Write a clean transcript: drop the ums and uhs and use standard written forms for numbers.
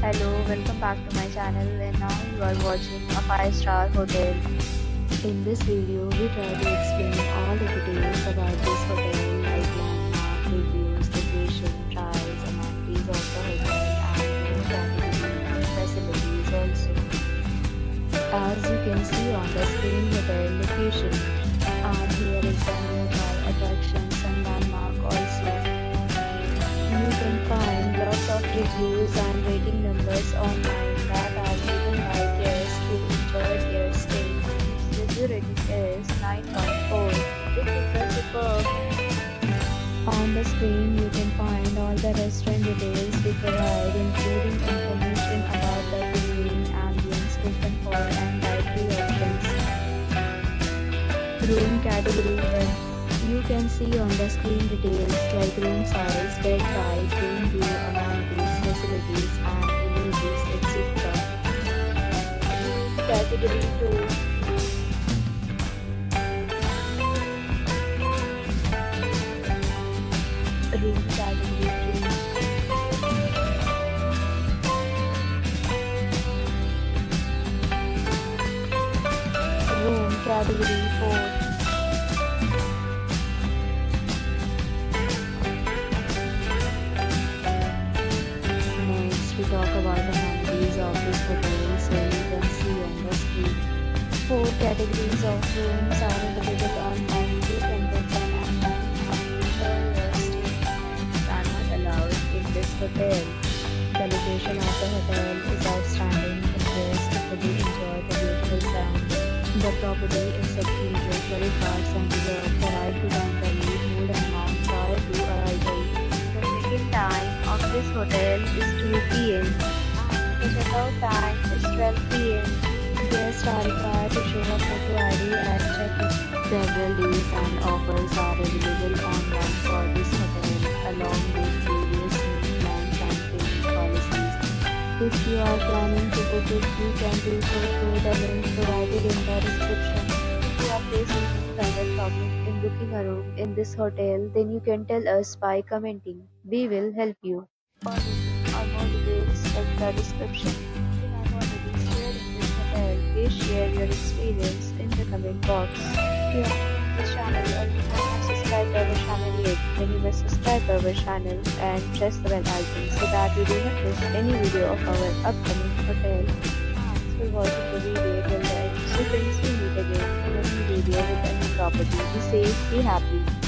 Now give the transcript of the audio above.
Hello, welcome back to my channel and now you are watching a 5-star hotel. In this video, we try to explain all the details about this hotel like landmark, reviews, location, price, amenities of the hotel and room category and facilities also. As you can see on the screen, hotel location, and here is the nearby attractions and landmark also. You can find lots of reviews and rating numbers online that are given by guests who enjoyed their stay. Review rating is 9.4, which is the superb. On the screen, you can find all the restaurant details we provide, including information about the cuisine, ambience, open for and dietary options. Room category 1. You can see on the screen details like room size, bed type, room view, amenities, facilities, and images, etc. Category 2. Room category 3. Room category 4. We talk about the amenities of this hotel, so you can see on the screen. 4 categories of rooms are available online. You can book them online and enjoy your stay. Pets are not allowed in this hotel. The location of the hotel is outstanding. The guests fully enjoy the beautiful sound. The property is secluded, very fast and reserved the right to temporarily hold an amount prior to arrival. Check-in time of this hotel is 2 p.m. and the check-out time is 12 p.m. Guests are required to show a photo ID at check-in. Several deals and offers are available online for this hotel, along with various meal plans and payment policies. If you are planning to book it, you can do so through the link provided in the description. If you are facing any kind of problem in booking a room in this hotel, then you can tell us by commenting. We will help you. For booking or more details, check the description. If you have already stayed in this hotel, please share your experience in the comment box. If you are new on this channel or you have not subscribed our channel yet, then you must subscribe our channel and press the bell icon so that you do not miss any video of our upcoming hotel. Thanks for watching the video till the end. So friends, we meet again in a new video with a new property. Be safe, be happy.